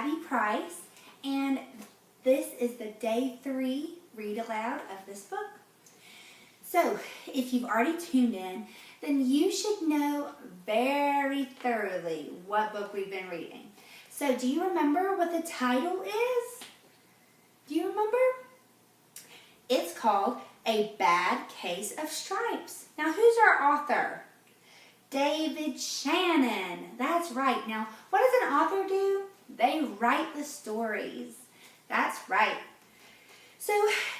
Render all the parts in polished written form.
Abby Price, and this is the day 3 read aloud of this book. So, if you've already tuned in, then you should know very thoroughly what book we've been reading. So, do you remember what the title is? Do you remember? It's called A Bad Case of Stripes. Now, who's our author? David Shannon. That's right. Now, what does an author do? They write the stories. That's right. So,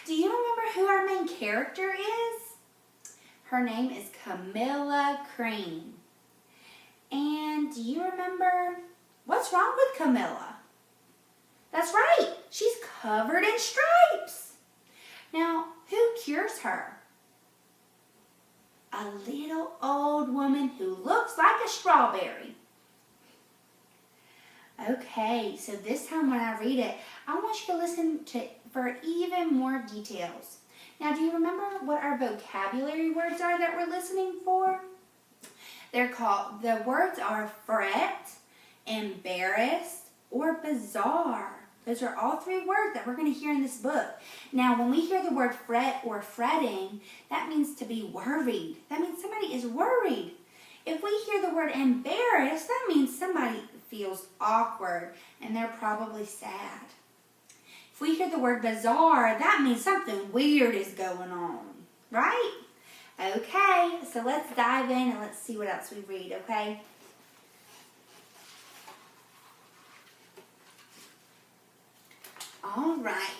do you remember who our main character is? Her name is Camilla Cream. And do you remember what's wrong with Camilla? That's right. She's covered in stripes. Now, who cures her? A little old woman who looks like a strawberry. Okay, so this time when I read it, I want you to listen for even more details. Now, do you remember what our vocabulary words are that we're listening for? The words are fret, embarrassed, or bizarre. Those are all 3 words that we're going to hear in this book. Now, when we hear the word fret or fretting, that means to be worried. That means somebody is worried. If we hear the word embarrassed, that means somebody feels awkward and they're probably sad. If we hear the word bizarre, that means something weird is going on, right? Okay, so let's dive in and let's see what else we read, okay? All right.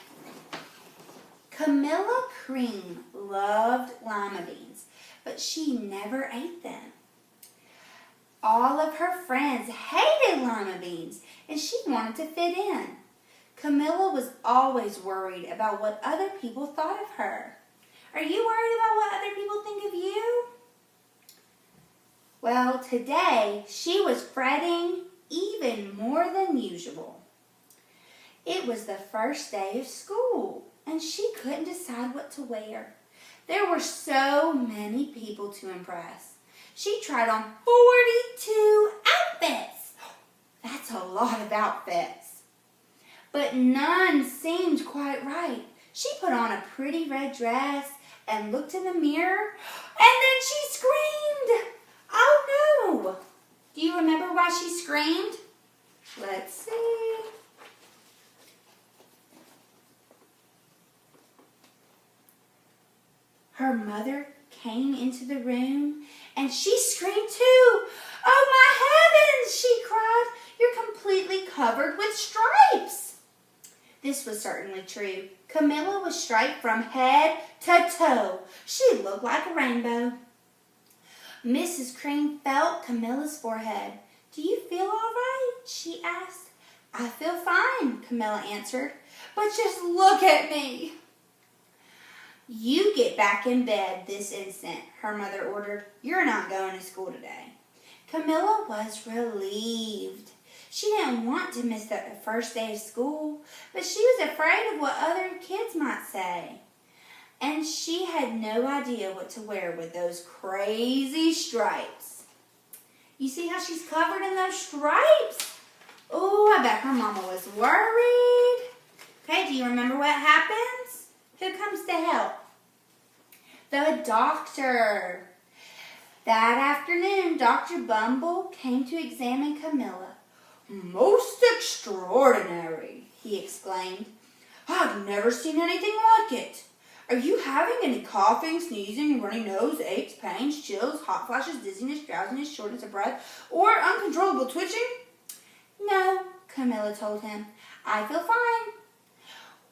Camilla Cream loved lima beans, but she never ate them. All of her friends hated lima beans, and she wanted to fit in. Camilla was always worried about what other people thought of her. Are you worried about what other people think of you? Well, today she was fretting even more than usual. It was the first day of school, and she couldn't decide what to wear. There were so many people to impress. She tried on 42 outfits. That's a lot of outfits. But none seemed quite right. She put on a pretty red dress and looked in the mirror, and then she screamed. Oh no! Do you remember why she screamed? Let's see. Her mother came into the room and she screamed too. Oh my heavens, she cried. You're completely covered with stripes. This was certainly true. Camilla was striped from head to toe. She looked like a rainbow. Mrs. Cream felt Camilla's forehead. Do you feel all right? She asked. I feel fine, Camilla answered. But just look at me. You get back in bed this instant, her mother ordered. You're not going to school today. Camilla was relieved. She didn't want to miss the first day of school, but she was afraid of what other kids might say. And she had no idea what to wear with those crazy stripes. You see how she's covered in those stripes? Oh, I bet her mama was worried. Okay, do you remember what happens? Who comes to help? The doctor. That afternoon, Dr. Bumble came to examine Camilla. Most extraordinary, he exclaimed. I've never seen anything like it. Are you having any coughing, sneezing, runny nose, aches, pains, chills, hot flashes, dizziness, drowsiness, shortness of breath, or uncontrollable twitching? No, Camilla told him. I feel fine.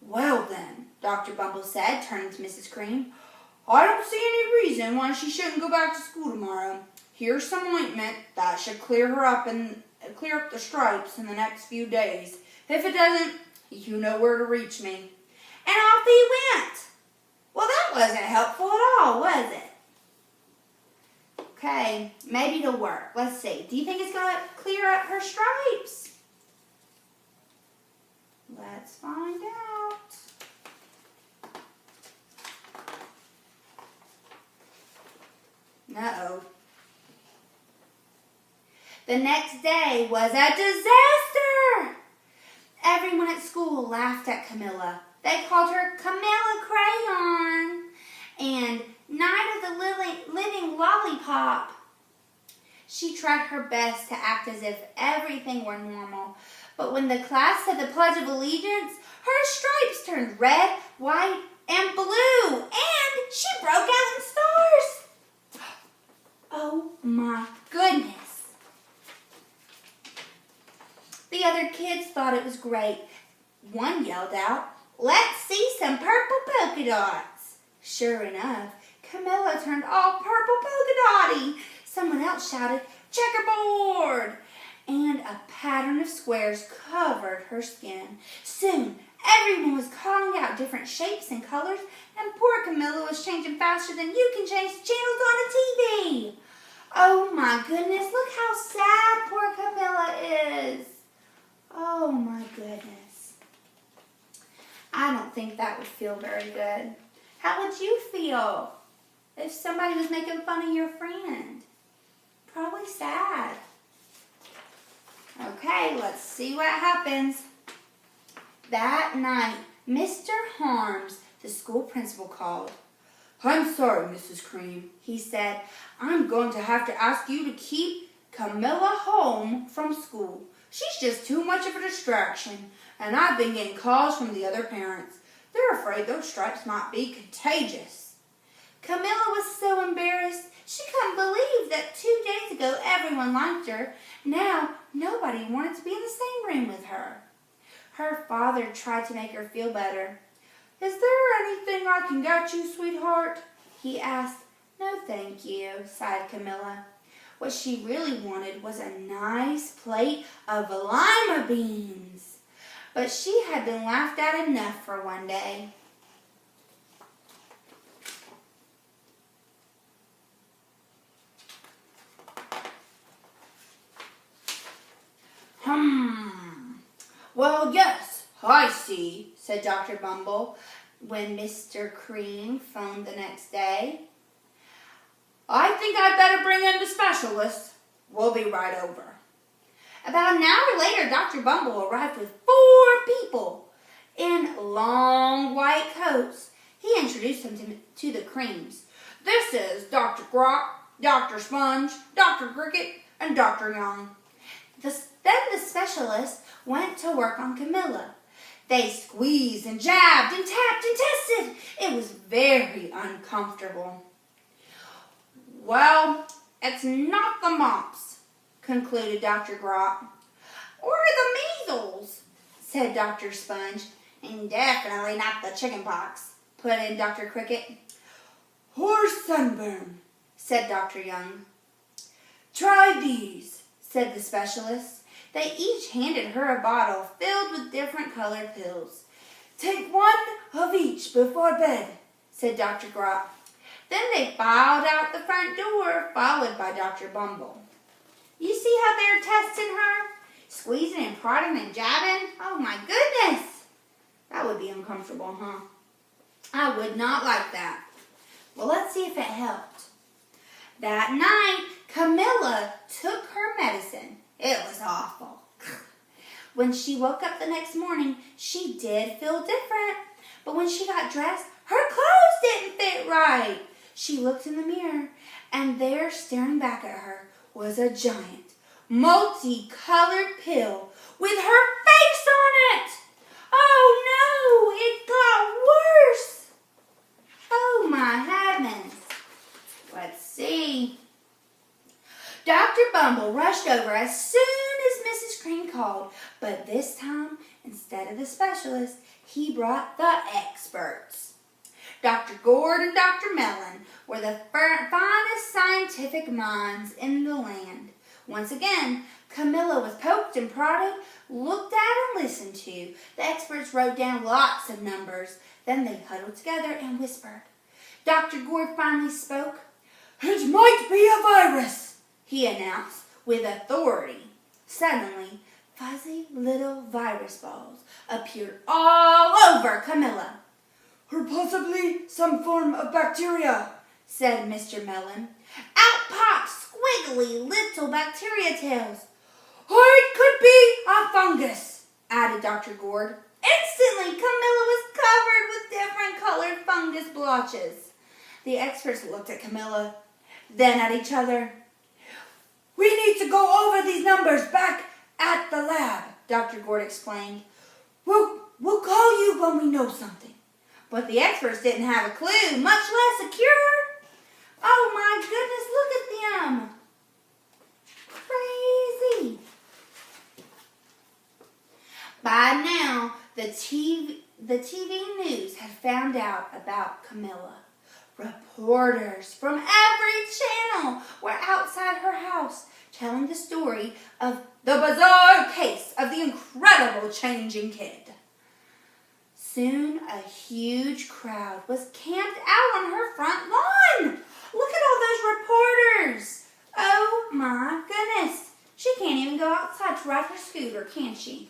Well then, Dr. Bumble said, turning to Mrs. Cream, I don't see any reason why she shouldn't go back to school tomorrow. Here's some ointment that should clear her up and clear up the stripes in the next few days. If it doesn't, you know where to reach me. And off he went. Well, that wasn't helpful at all, was it? Okay, maybe it'll work. Let's see. Do you think it's going to clear up her stripes? Let's find out. Uh-oh. The next day was a disaster. Everyone at school laughed at Camilla. They called her Camilla Crayon and Night of the Living Lollipop. She tried her best to act as if everything were normal, but when the class said the Pledge of Allegiance, her stripes turned red, white, and blue, and she broke out in stars. Oh my goodness. The other kids thought it was great. One yelled out, "Let's see some purple polka dots." Sure enough, Camilla turned all purple polka dotty. Someone else shouted, "Checkerboard!" And a pattern of squares covered her skin. Soon, everyone was calling out different shapes and colors, and poor Camilla was changing faster than you can change the channels on a TV. Oh my goodness, look how sad poor Camilla is. Oh my goodness. I don't think that would feel very good. How would you feel if somebody was making fun of your friend? Probably sad. Okay, let's see what happens. That night, Mr. Harms, the school principal, called. "I'm sorry, Mrs. Cream," he said. "I'm going to have to ask you to keep Camilla home from school. She's just too much of a distraction, and I've been getting calls from the other parents. They're afraid those stripes might be contagious." Camilla was so embarrassed. She couldn't believe that 2 days ago everyone liked her. Now nobody wanted to be in the same room with her. Her father tried to make her feel better. "Is there anything I can get you, sweetheart?" he asked. "No, thank you," sighed Camilla. What she really wanted was a nice plate of lima beans. But she had been laughed at enough for one day. "Well, yes, I see," said Dr. Bumble when Mr. Cream phoned the next day. "I think I'd better bring in the specialist. We'll be right over." About an hour later, Dr. Bumble arrived with 4 people in long white coats. He introduced them to the Creams. "This is Dr. Grok, Dr. Sponge, Dr. Cricket, and Dr. Young." Then the specialist went to work on Camilla. They squeezed and jabbed and tapped and tested. It was very uncomfortable. "Well, it's not the mumps," concluded Dr. Grok. "Or the measles," said Dr. Sponge. "And definitely not the chicken pox," put in Dr. Cricket. "Or sunburn," said Dr. Young. "Try these," said the specialist. They each handed her a bottle filled with different colored pills. "Take 1 of each before bed," said Dr. Grok. Then they filed out the front door, followed by Dr. Bumble. You see how they're testing her? Squeezing and prodding and jabbing? Oh my goodness! That would be uncomfortable, huh? I would not like that. Well, let's see if it helped. That night, Camilla took her medicine. It was awful. When she woke up the next morning, she did feel different. But when she got dressed, her clothes didn't fit right. She looked in the mirror, and there, staring back at her, was a giant, multicolored pill with her face on it. Oh no, it got worse. Oh my heavens. Let's see. Dr. Bumble rushed over as soon as Mrs. Cream called, but this time, instead of the specialist, he brought the experts. Dr. Gourd and Dr. Mellon were the finest scientific minds in the land. Once again, Camilla was poked and prodded, looked at and listened to. The experts wrote down lots of numbers. Then they huddled together and whispered. Dr. Gourd finally spoke. "It might be a virus," he announced with authority. Suddenly, fuzzy little virus balls appeared all over Camilla. "Or possibly some form of bacteria," said Mr. Mellon. Out popped squiggly little bacteria tails. "Or it could be a fungus," added Dr. Gourd. Instantly, Camilla was covered with different colored fungus blotches. The experts looked at Camilla, then at each other. We need to go over these numbers back at the lab, Dr. Gourd explained. We'll call you when we know something. But the experts didn't have a clue, much less a cure. Oh my goodness, look at them. Crazy. By now, the TV news had found out about Camilla. Reporters from every channel were outside her house telling the story of the bizarre case of the incredible changing kid. Soon, a huge crowd was camped out on her front lawn. Look at all those reporters. Oh my goodness. She can't even go outside to ride her scooter, can she?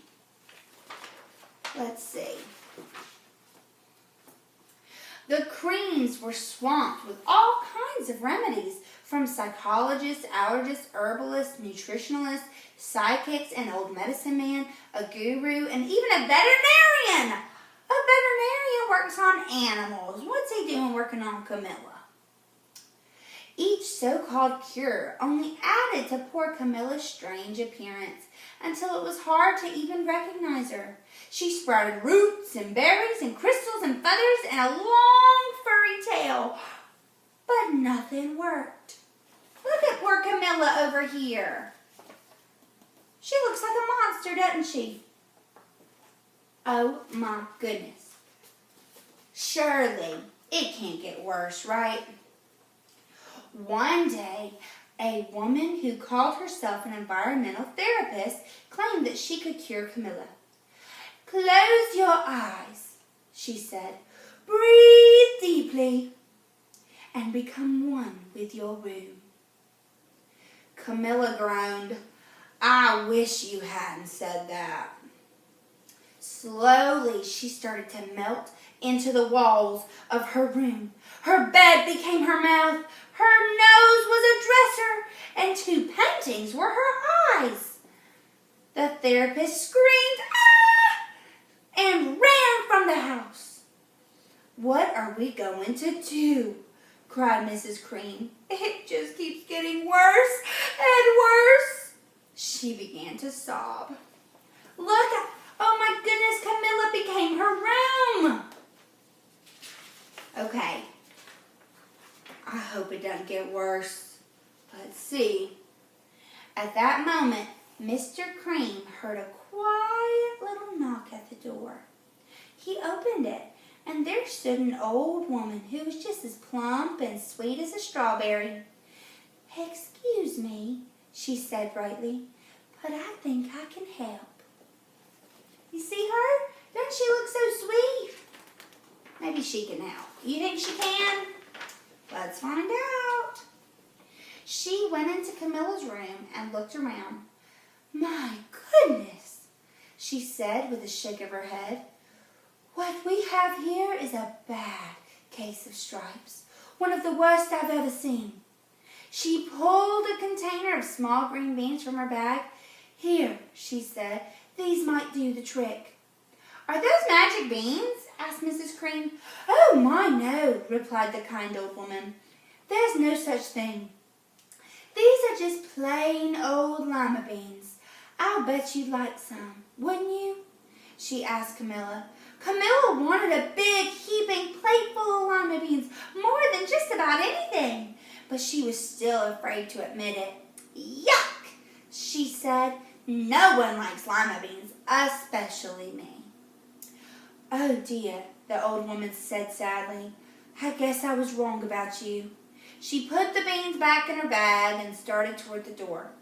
Let's see. The creams were swamped with all kinds of remedies from psychologists, allergists, herbalists, nutritionalists, psychics, an old medicine man, a guru, and even a veterinarian. A veterinarian works on animals. What's he doing working on Camilla? Each so-called cure only added to poor Camilla's strange appearance until it was hard to even recognize her. She sprouted roots and berries and crystals and feathers and a long furry tail, but nothing worked. Look at poor Camilla over here. She looks like a monster, doesn't she? Oh my goodness. Surely it can't get worse, right? One day, a woman who called herself an environmental therapist claimed that she could cure Camilla. Close your eyes, she said. Breathe deeply and become one with your room. Camilla groaned. I wish you hadn't said that. Slowly, she started to melt into the walls of her room. Her bed became her mouth. Her nose was a dresser, and 2 paintings were her eyes. The therapist screamed, "Ah!" and ran from the house. What are we going to do? Cried Mrs. Cream. It just keeps getting worse and worse. She began to sob. Look, oh my goodness, Camilla became her room. Okay, I hope it doesn't get worse. Let's see. At that moment, Mr. Cream heard a quiet little knock at the door. He opened it, and there stood an old woman who was just as plump and sweet as a strawberry. Excuse me, she said brightly, but I think I can help. You see her? Doesn't she look so sweet? Maybe she can help. You think she can? Let's find out. She went into Camilla's room and looked around. My goodness, she said with a shake of her head. What we have here is a bad case of stripes, one of the worst I've ever seen. She pulled a container of small green beans from her bag. Here, she said, these might do the trick. Are those magic beans? Asked Mrs. Cream. Oh, my, no, replied the kind old woman. There's no such thing. These are just plain old lima beans. I'll bet you'd like some, wouldn't you? She asked Camilla. Camilla wanted a big, heaping plate full of lima beans, more than just about anything. But she was still afraid to admit it. Yuck, she said. No one likes lima beans, especially me. Oh dear, the old woman said sadly. I guess I was wrong about you. She put the beans back in her bag and started toward the door.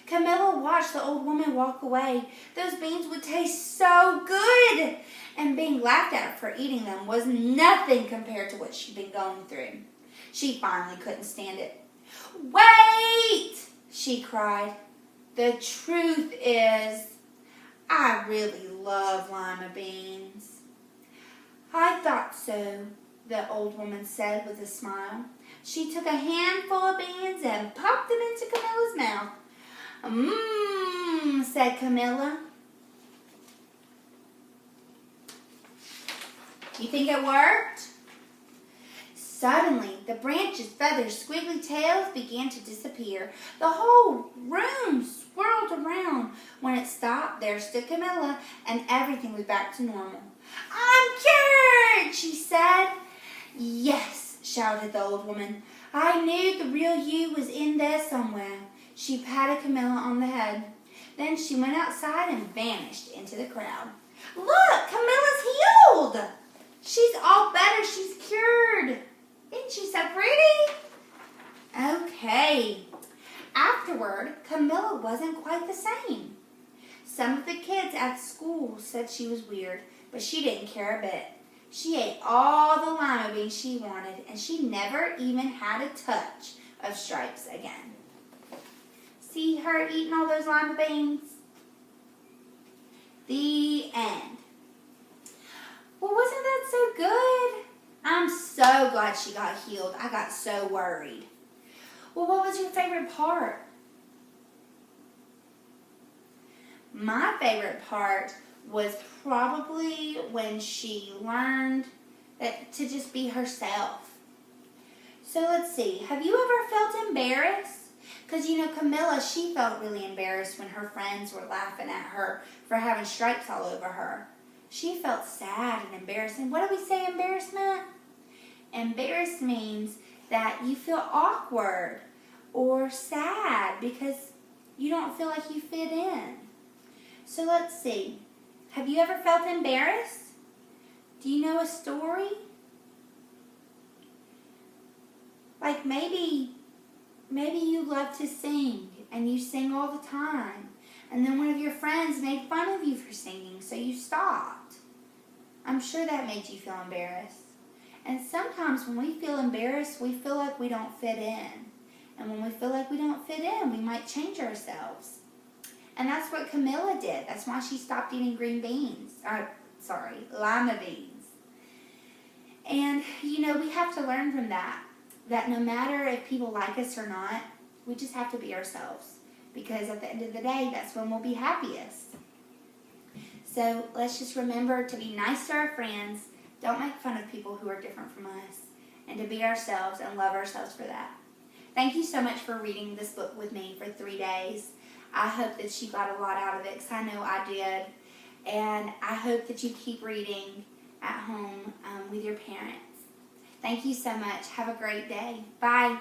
Camilla watched the old woman walk away. Those beans would taste so good, and being laughed at for eating them was nothing compared to what she'd been going through. She finally couldn't stand it. Wait, she cried. The truth is, I really love lima beans. I thought so, the old woman said with a smile. She took a handful of beans and popped them into Camilla's mouth. Mmm, said Camilla. You think it worked? Suddenly, the branches, feathers, squiggly tails began to disappear. The whole room swirled around. When it stopped, there stood Camilla, and everything was back to normal. "I'm cured," she said. "Yes," shouted the old woman. "I knew the real you was in there somewhere." She patted Camilla on the head. Then she went outside and vanished into the crowd. "Look, Camilla's healed. She's all better. She's cured. Isn't she so pretty?" Okay. Afterward, Camilla wasn't quite the same. Some of the kids at school said she was weird, but she didn't care a bit. She ate all the lima beans she wanted, and she never even had a touch of Stripes again. See her eating all those lima beans? The end. Well, wasn't that so good? I'm so glad she got healed. I got so worried. Well, what was your favorite part? My favorite part was probably when she learned to just be herself. So let's see. Have you ever felt embarrassed? Because, Camilla, she felt really embarrassed when her friends were laughing at her for having stripes all over her. She felt sad and embarrassed. And what do we say, embarrassment? Embarrassed means that you feel awkward or sad because you don't feel like you fit in. So let's see. Have you ever felt embarrassed? Do you know a story? Like maybe you love to sing and you sing all the time. And then one of your friends made fun of you for singing, so you stopped. I'm sure that made you feel embarrassed. And sometimes when we feel embarrassed, we feel like we don't fit in. And when we feel like we don't fit in, we might change ourselves. And that's what Camilla did. That's why she stopped eating lima beans. And, we have to learn from that no matter if people like us or not, we just have to be ourselves. Because at the end of the day, that's when we'll be happiest. So let's just remember to be nice to our friends. Don't make fun of people who are different from us. And to be ourselves and love ourselves for that. Thank you so much for reading this book with me for 3 days. I hope that you got a lot out of it because I know I did. And I hope that you keep reading at home with your parents. Thank you so much. Have a great day. Bye.